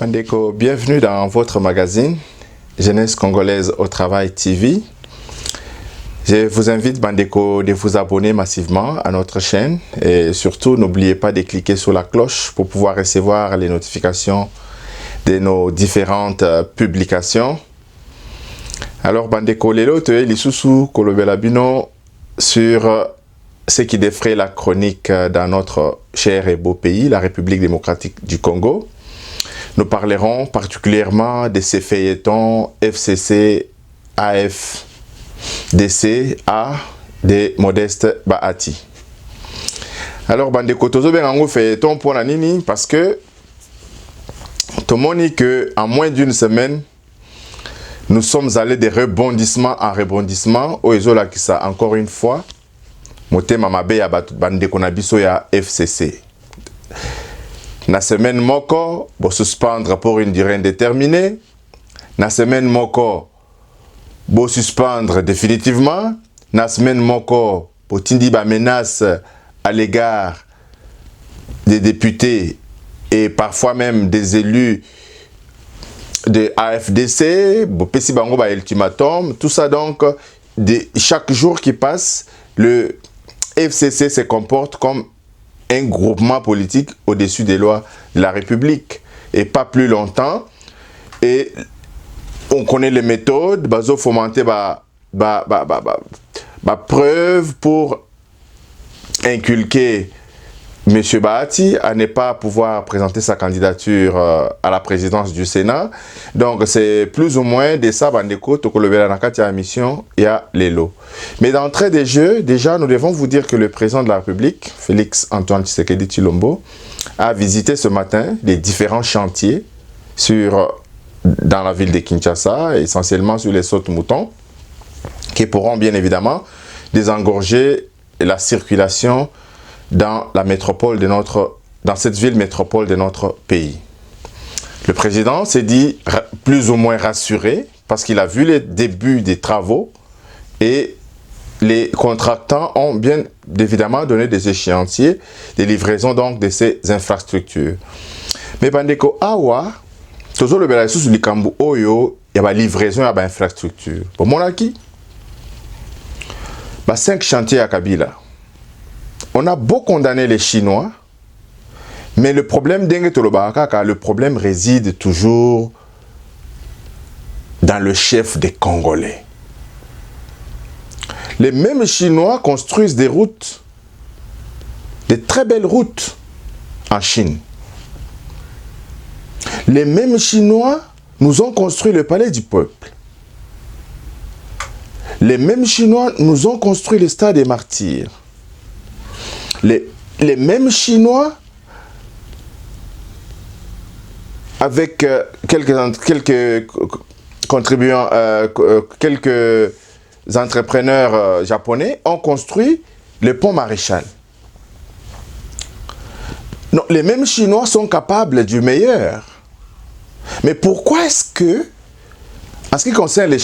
Bandeko, bienvenue dans votre magazine Jeunesse Congolaise au Travail TV. Je vous invite, Bandeko, de vous abonner massivement à notre chaîne et surtout n'oubliez pas de cliquer sur la cloche pour pouvoir recevoir les notifications de nos différentes publications. Alors, Bandeko, lelo te lisusu kolobela bino sur ce qui défraie la chronique dans notre cher et beau pays, la République démocratique du Congo. Nous parlerons particulièrement de ces feuilletons FCC, AFDC, A de Modeste Bahati. Alors, Bandeko, tozo bengango feuilleton pour la nini parce que tout le monde dit qu'en moins d'une semaine, nous sommes allés de rebondissement en rebondissement. Au Ezola qui ça encore une fois, motema mabe ya Bandeko na biso ya FCC. La semaine moko, bo suspendre pour une durée indéterminée. La semaine moko, bo suspendre définitivement. La semaine moko, bo tindi ba menace à l'égard des députés et parfois même des élus de AFDC, bo pesi bango ba ultimatum. Tout ça donc, chaque jour qui passe, le FCC se comporte comme un groupement politique au-dessus des lois de la République. Et pas plus longtemps. Et on connaît les méthodes. Bazo fomenter preuve pour inculquer M. Bahati à ne pas pouvoir présenter sa candidature à la présidence du Sénat. Donc c'est plus ou moins de ça, Bandeko, Tokolobela Nakati à mission, il y a les lots. Mais d'entrée des jeux, déjà nous devons vous dire que le président de la République, Félix Antoine Tshisekedi Tshilombo, a visité ce matin les différents chantiers dans la ville de Kinshasa, essentiellement sur les sautes-moutons, qui pourront bien évidemment désengorger la circulation dans la métropole dans cette ville métropole de notre pays. Le président s'est dit plus ou moins rassuré parce qu'il a vu les débuts des travaux et les contractants ont bien évidemment donné des échéanciers, des livraisons donc de ces infrastructures. Mais Bandeko awa, toujours le bela sous likambu oyo, il y a livraison à infrastructure. Pour mon acquis, 5 chantiers à Kabila. On a beau condamner les Chinois, mais le problème le problème réside toujours dans le chef des Congolais. Les mêmes Chinois construisent des routes, de très belles routes en Chine. Les mêmes Chinois nous ont construit le palais du peuple. Les mêmes Chinois nous ont construit le stade des martyrs. Les mêmes Chinois, avec quelques contribuants, quelques entrepreneurs japonais, ont construit le pont Maréchal. Non, les mêmes Chinois sont capables du meilleur. Mais pourquoi est-ce que, en ce qui concerne les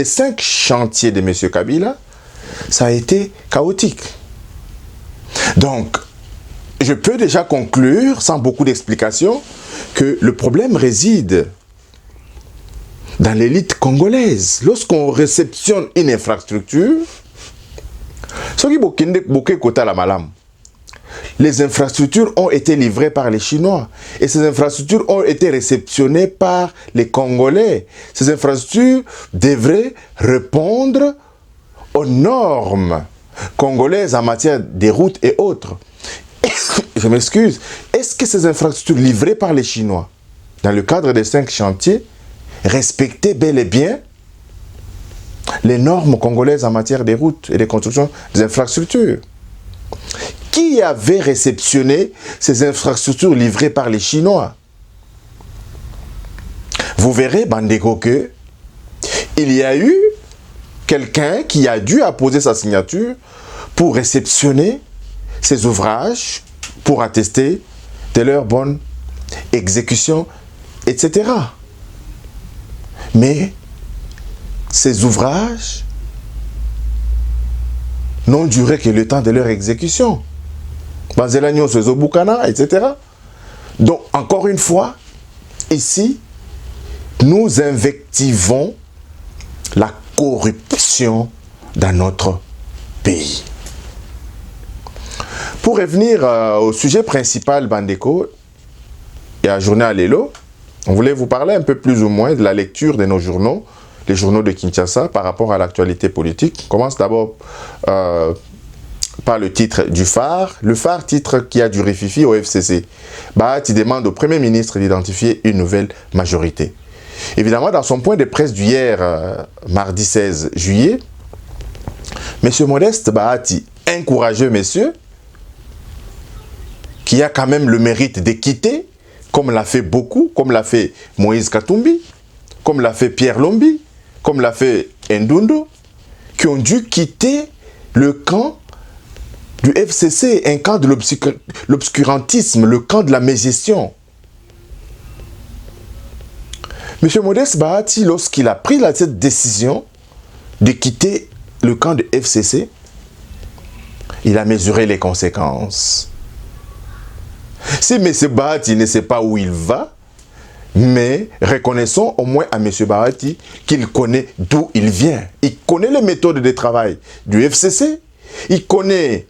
5 chantiers de M. Kabila, ça a été chaotique? Donc, je peux déjà conclure, sans beaucoup d'explications, que le problème réside dans l'élite congolaise. Lorsqu'on réceptionne une infrastructure, les infrastructures ont été livrées par les Chinois et ces infrastructures ont été réceptionnées par les Congolais. Ces infrastructures devraient répondre aux normes congolaises en matière des routes et autres. Je m'excuse. Est-ce que ces infrastructures livrées par les Chinois, dans le cadre des 5 chantiers, respectaient bel et bien les normes congolaises en matière des routes et des constructions des infrastructures? Qui avait réceptionné ces infrastructures livrées par les Chinois? Vous verrez, Bandeko, que il y a eu quelqu'un qui a dû apposer sa signature pour réceptionner ces ouvrages, pour attester de leur bonne exécution, etc. Mais ces ouvrages n'ont duré que le temps de leur exécution. Etc. Donc, encore une fois, ici, nous invectivons la corruption dans notre pays. Pour revenir au sujet principal, Bandeko, et à Journal Lelo, on voulait vous parler un peu plus ou moins de la lecture de nos journaux, les journaux de Kinshasa, par rapport à l'actualité politique. On commence d'abord par le titre du phare. Le phare, titre qui a du rififi au FCC. Bahati demande au Premier ministre d'identifier une nouvelle majorité. Évidemment, dans son point de presse d'hier, mardi 16 juillet, M. Modeste Bahati, un courageux monsieur, qui a quand même le mérite de quitter, comme l'a fait beaucoup, comme l'a fait Moïse Katumbi, comme l'a fait Pierre Lombi, comme l'a fait Ndundo, qui ont dû quitter le camp du FCC, un camp de l'obscurantisme, le camp de la mégestion. M. Modeste Bahati, lorsqu'il a pris cette décision de quitter le camp de FCC, il a mesuré les conséquences. Si M. Bahati ne sait pas où il va, mais reconnaissons au moins à M. Bahati qu'il connaît d'où il vient. Il connaît les méthodes de travail du FCC, il connaît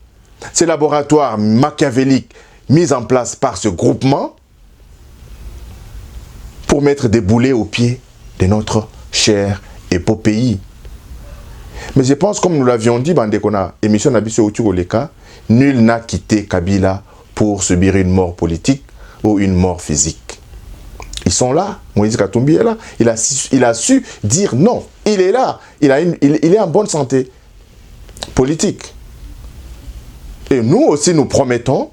ces laboratoires machiavéliques mis en place par ce groupement pour mettre des boulets aux pieds de notre cher et beau pays. Mais je pense, comme nous l'avions dit, Bandekona, émission Nabiso Outugoleka, nul n'a quitté Kabila pour subir une mort politique ou une mort physique. Ils sont là, Moïse Katumbi est là, il a su dire non, il est là, il est en bonne santé politique. Et nous aussi, nous promettons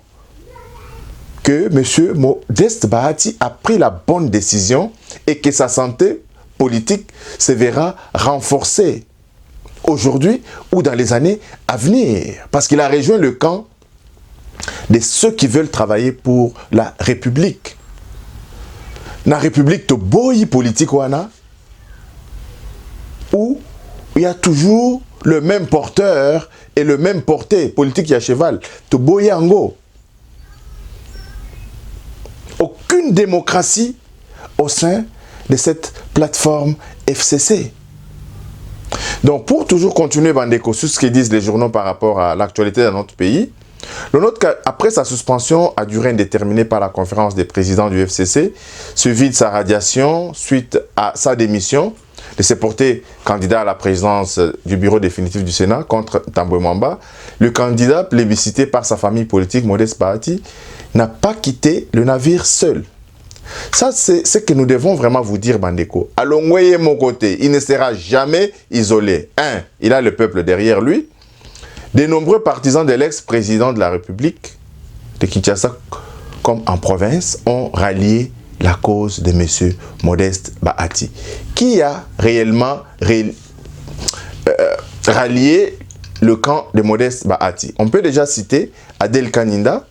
que M. Modeste Bahati a pris la bonne décision et que sa santé politique se verra renforcée aujourd'hui ou dans les années à venir. Parce qu'il a rejoint le camp de ceux qui veulent travailler pour la République. La République, to boyi politique wana, où il y a toujours le même porteur et le même porté politique à cheval. To boyi ango. Aucune démocratie au sein de cette plateforme FCC. Donc, pour toujours continuer, Bandeko, sur ce que disent les journaux par rapport à l'actualité dans notre pays, le nôtre, après sa suspension à durée indéterminée par la conférence des présidents du FCC, suivi de sa radiation suite à sa démission, de se porter candidat à la présidence du bureau définitif du Sénat contre Tambwe Mwamba, le candidat plébiscité par sa famille politique, Modeste Bahati, n'a pas quitté le navire seul. Ça, c'est ce que nous devons vraiment vous dire, Bandeko. Allons, mon côté, il ne sera jamais isolé. Un, il a le peuple derrière lui. De nombreux partisans de l'ex-président de la République de Kinshasa, comme en province, ont rallié la cause de M. Modeste Bahati, qui a réellement rallié le camp de Modeste Bahati. On peut déjà citer Adel Kaninda.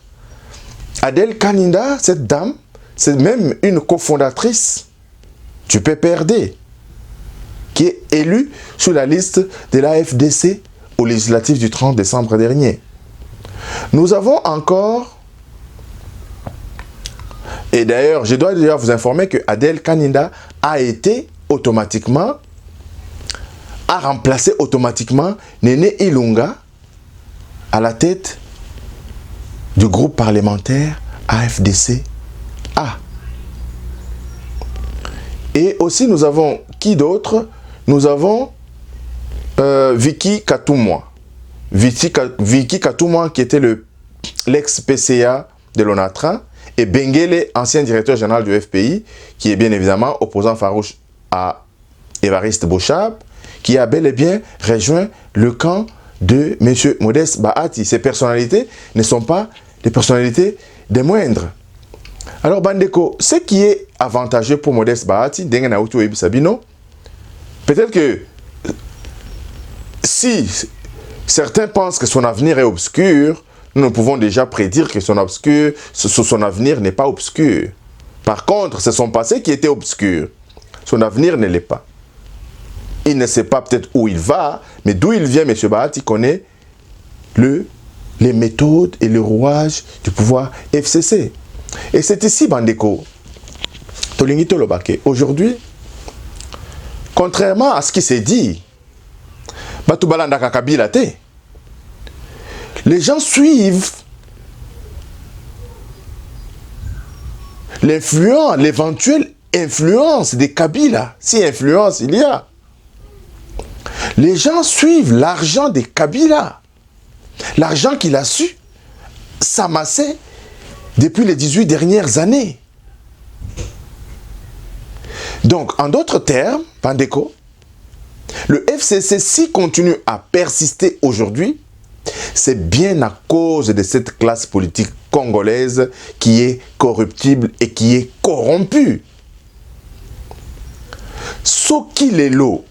Adel Kaninda, cette dame, c'est même une cofondatrice du PPRD, qui est élue sur la liste de la FDC aux législatives du 30 décembre dernier. Nous avons encore, et d'ailleurs, je dois déjà vous informer que Adel Kaninda a remplacé automatiquement Néné Ilunga à la tête du groupe parlementaire AFDC-A. Et aussi, nous avons qui d'autre? Nous avons Vicky Katumwa. Vicky Katumwa, qui était l'ex-PCA de l'ONATRA, et Bengele, ancien directeur général du FPI, qui est bien évidemment opposant farouche à Évariste Bochab, qui a bel et bien rejoint le camp de M. Modeste Bahati. Ces personnalités ne sont pas des personnalités des moindres. Alors, Bandeko, ce qui est avantageux pour Modeste Bahati, peut-être que si certains pensent que son avenir est obscur, nous pouvons déjà prédire que son avenir n'est pas obscur. Par contre, c'est son passé qui était obscur. Son avenir ne l'est pas. Il ne sait pas peut-être où il va, mais d'où il vient, M. Bahati connaît les méthodes et le rouage du pouvoir FCC. Et c'est ici, Bandeko, Tolingito Lobake. Aujourd'hui, contrairement à ce qui s'est dit, Batubalanda Kabila te, les gens suivent l'éventuelle influence des Kabila, si influence il y a. Les gens suivent l'argent des Kabila, l'argent qu'il a su s'amasser depuis les 18 dernières années. Donc, en d'autres termes, Pandeko, le FCC, s'il continue à persister aujourd'hui, c'est bien à cause de cette classe politique congolaise qui est corruptible et qui est corrompue. Soki lelo,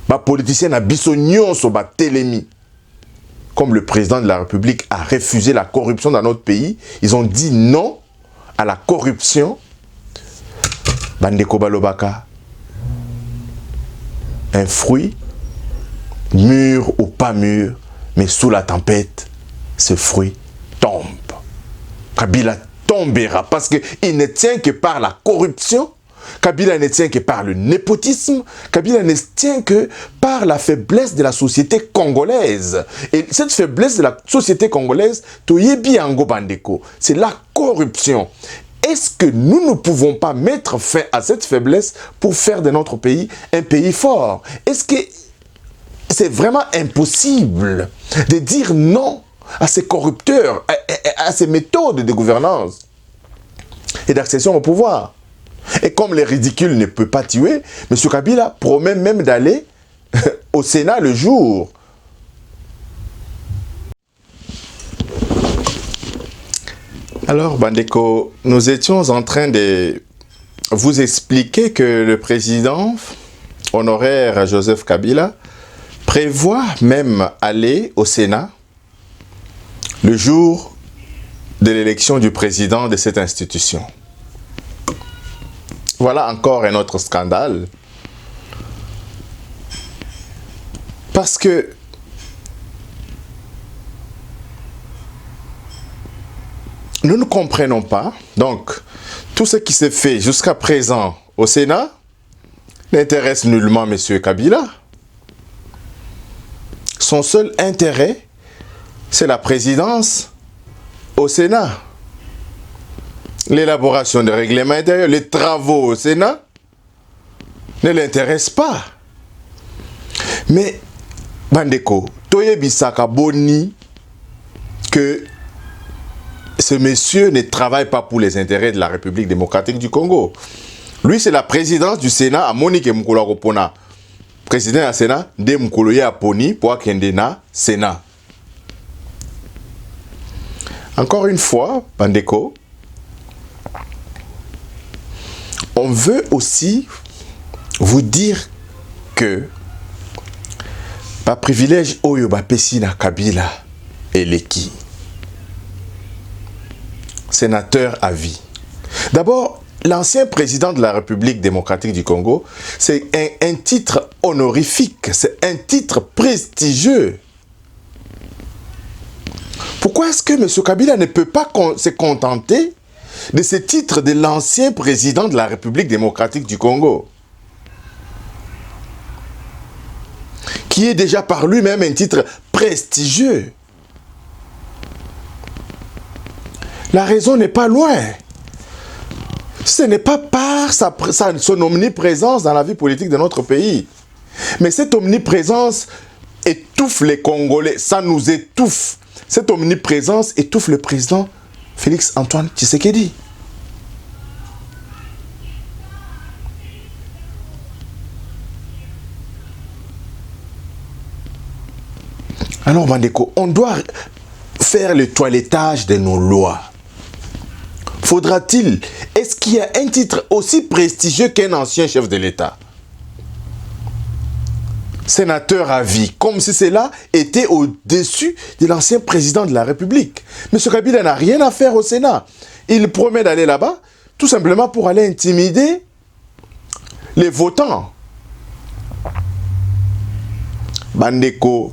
ba politicien na biso nyonso ba telemi, comme le président de la République a refusé la corruption dans notre pays, ils ont dit non à la corruption. Bandeko balobaka, un fruit, mûr ou pas mûr, mais sous la tempête, ce fruit tombe. Kabila tombera parce qu'il ne tient que par la corruption. Kabila ne tient que par le népotisme. Kabila ne tient que par la faiblesse de la société congolaise. Et cette faiblesse de la société congolaise, toyebi ango bandeko, c'est la corruption. Est-ce que nous ne pouvons pas mettre fin à cette faiblesse pour faire de notre pays un pays fort? Est-ce que c'est vraiment impossible de dire non à ces corrupteurs, à ces méthodes de gouvernance et d'accession au pouvoir? Et comme les ridicules ne peuvent pas tuer, M. Kabila promet même d'aller au Sénat le jour. Alors, Bandeko, nous étions en train de vous expliquer que le président honoraire Joseph Kabila prévoit même aller au Sénat le jour de l'élection du président de cette institution. Voilà encore un autre scandale. Parce que nous ne comprenons pas. Donc, tout ce qui s'est fait jusqu'à présent au Sénat n'intéresse nullement M. Kabila. Son seul intérêt, c'est la présidence au Sénat. L'élaboration des règlements intérieurs, les travaux au Sénat ne l'intéressent pas. Mais, Bandeko, Toyebisaka Boni, que ce monsieur ne travaille pas pour les intérêts de la République démocratique du Congo. Lui, c'est la présidence du Sénat à Monique Moukoula Ropona. Président du Sénat, de Moukouloye Aponi pour Akendena Sénat. Encore une fois, Bandeko, on veut aussi vous dire que par privilège Oyo Bapesi na Kabila Eleki, sénateur à vie. D'abord, l'ancien président de la République démocratique du Congo, c'est un titre honorifique, c'est un titre prestigieux. Pourquoi est-ce que M. Kabila ne peut pas se contenter de ce titre de l'ancien président de la République démocratique du Congo, qui est déjà par lui-même un titre prestigieux? La raison n'est pas loin. Ce n'est pas par son omniprésence dans la vie politique de notre pays. Mais cette omniprésence étouffe les Congolais, ça nous étouffe. Cette omniprésence étouffe le président Félix-Antoine Tshisekedi. Alors, Bandeko, on doit faire le toilettage de nos lois. Faudra-t-il, est-ce qu'il y a un titre aussi prestigieux qu'un ancien chef de l'État? Sénateur à vie, comme si cela était au-dessus de l'ancien président de la République. M. Kabila n'a rien à faire au Sénat. Il promet d'aller là-bas, tout simplement pour aller intimider les votants. Bandeko,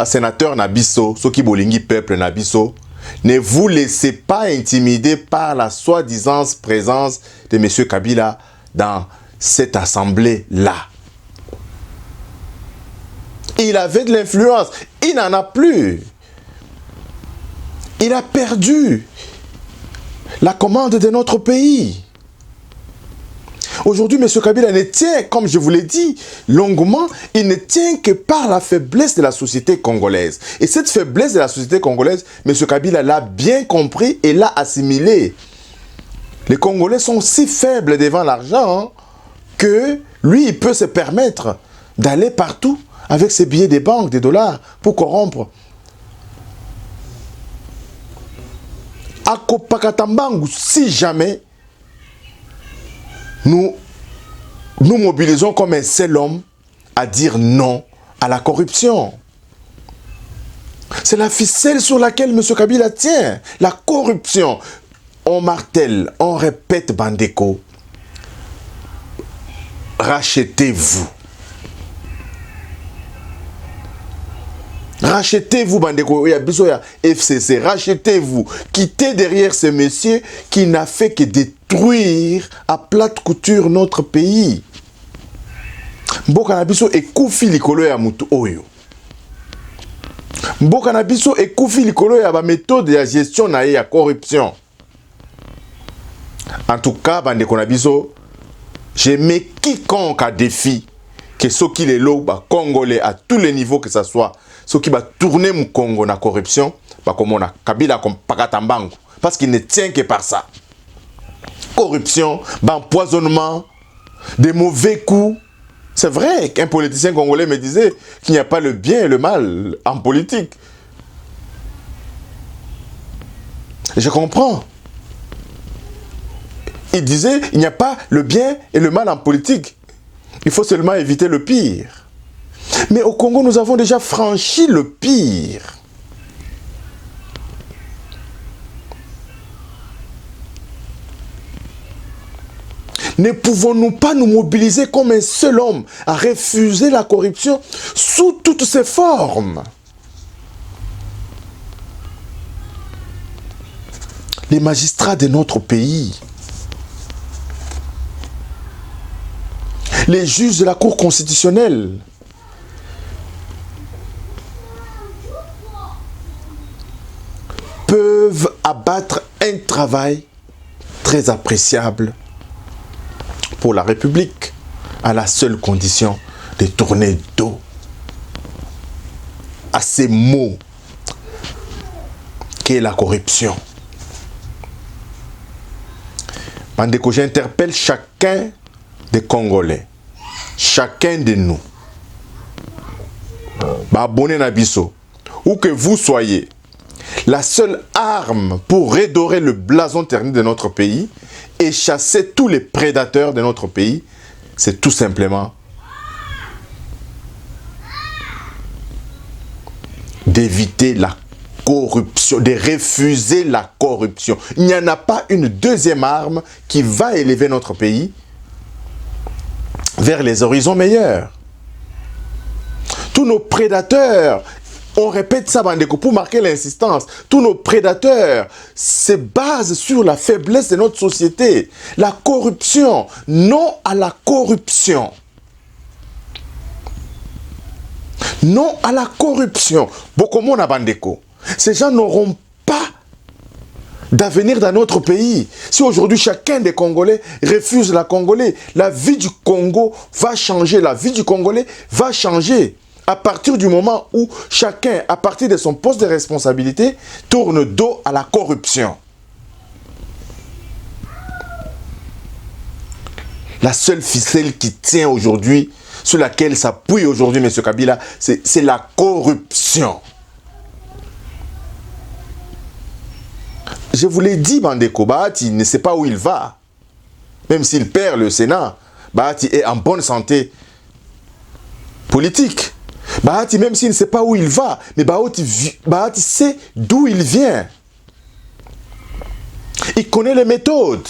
sénateur Nabiso, Soki Bolingi peuple Nabiso, Ne vous laissez pas intimider par la soi-disant présence de M. Kabila dans cette assemblée-là. Il avait de l'influence. Il n'en a plus. Il a perdu la commande de notre pays. Aujourd'hui, M. Kabila ne tient, comme je vous l'ai dit longuement, il ne tient que par la faiblesse de la société congolaise. Et cette faiblesse de la société congolaise, M. Kabila l'a bien compris et l'a assimilé. Les Congolais sont si faibles devant l'argent que lui, il peut se permettre d'aller partout avec ses billets des banques, des dollars, pour corrompre. À Kopakatambangu, si jamais nous nous mobilisons comme un seul homme à dire non à la corruption. C'est la ficelle sur laquelle M. Kabila tient. La corruption. On martèle, on répète, Bandeko. Rachetez-vous. Rachetez-vous, Bandeko. Il y a besoin de FCC. Rachetez-vous. Quittez derrière ce monsieur qui n'a fait que détruire à plate couture notre pays. Mboka na biso ekufi likolo ya mutu oyo. Mboka na biso ekufi likolo ya ba méthode ya gestion na ya corruption. En tout cas, Bandeko na biso, je mets quiconque à défi que ceux qui les lots congolais à tous les niveaux que ce soit, ceux qui va tourner mon Congo na corruption, comme on a Kabila comme Pakatambangu, parce qu'il ne tient que par ça. Corruption, empoisonnement, des mauvais coups. C'est vrai qu'un politicien congolais me disait qu'il n'y a pas le bien et le mal en politique. Je comprends. Il disait qu'il n'y a pas le bien et le mal en politique. Il faut seulement éviter le pire. Mais au Congo, nous avons déjà franchi le pire. Ne pouvons-nous pas nous mobiliser comme un seul homme à refuser la corruption sous toutes ses formes? Les magistrats de notre pays, les juges de la Cour constitutionnelle, peuvent abattre un travail très appréciable pour la République, à la seule condition de tourner dos à ces mots qu'est la corruption. Bandeko, j'interpelle chacun des Congolais, chacun de nous, abonné na biso, où que vous soyez, la seule arme pour redorer le blason terni de notre pays et chasser tous les prédateurs de notre pays, c'est tout simplement d'éviter la corruption, de refuser la corruption. Il n'y en a pas une deuxième arme qui va élever notre pays vers les horizons meilleurs. Tous nos prédateurs, on répète ça, Bandeko, pour marquer l'insistance. Tous nos prédateurs se basent sur la faiblesse de notre société. La corruption, non à la corruption. Non à la corruption. Bokomo na Bandeko. Ces gens n'auront pas d'avenir dans notre pays. Si aujourd'hui chacun des Congolais refuse la Congolais, la vie du Congo va changer. La vie du Congolais va changer. À partir du moment où chacun, à partir de son poste de responsabilité, tourne dos à la corruption. La seule ficelle qui tient aujourd'hui, sur laquelle s'appuie aujourd'hui M. Kabila, c'est la corruption. Je vous l'ai dit, Bandeko, Bahati ne sait pas où il va. Même s'il perd le Sénat, Bahati est en bonne santé politique. Bahati, même s'il ne sait pas où il va, mais Bahati sait d'où il vient. Il connaît les méthodes.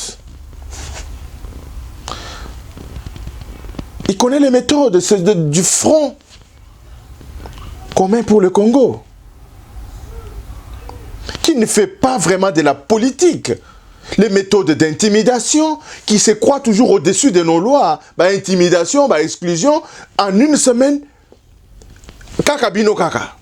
Il connaît les méthodes du front commun pour le Congo. Qui qui ne fait pas vraiment de la politique. Les méthodes d'intimidation qui se croient toujours au-dessus de nos lois. Bah, intimidation, bah, exclusion, en une semaine, kaka bino kaka.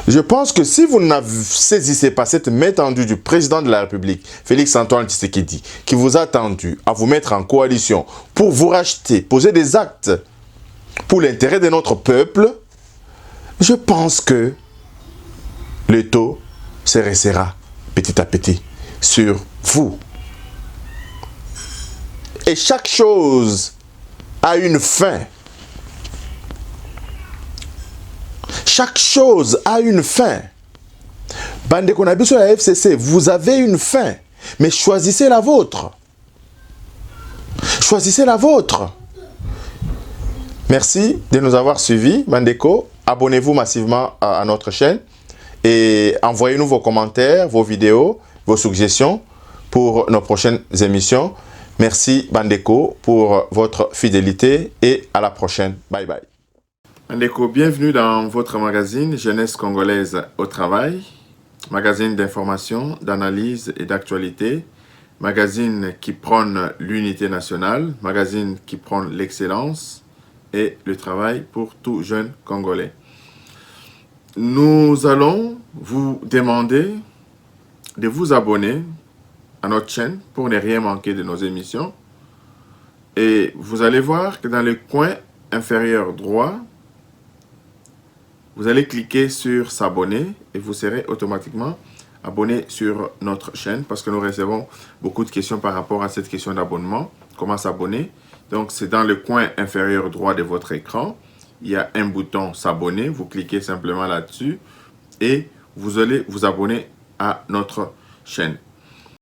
Je pense que si vous ne saisissez pas cette main tendue du président de la République, Félix-Antoine Tshisekedi, qui vous a tendu à vous mettre en coalition pour vous racheter, poser des actes pour l'intérêt de notre peuple, je pense que le taux se resserra petit à petit sur vous. Et chaque chose a une fin. Chaque chose a une fin. Bande Konabiso à FCC, vous avez une fin, mais choisissez la vôtre. Choisissez la vôtre. Merci de nous avoir suivis, Bandeko. Abonnez-vous massivement à notre chaîne et envoyez-nous vos commentaires, vos vidéos, vos suggestions pour nos prochaines émissions. Merci Bandeko pour votre fidélité et à la prochaine. Bye bye. Bandeko, bienvenue dans votre magazine Jeunesse congolaise au travail, magazine d'information, d'analyse et d'actualité, magazine qui prône l'unité nationale, magazine qui prône l'excellence et le travail pour tout jeune Congolais. Nous allons vous demander de vous abonner à notre chaîne pour ne rien manquer de nos émissions. Et vous allez voir que dans le coin inférieur droit, vous allez cliquer sur s'abonner et vous serez automatiquement abonné sur notre chaîne parce que nous recevons beaucoup de questions par rapport à cette question d'abonnement. Comment s'abonner? Donc, c'est dans le coin inférieur droit de votre écran. Il y a un bouton s'abonner. Vous cliquez simplement là-dessus et vous allez vous abonner à notre chaîne.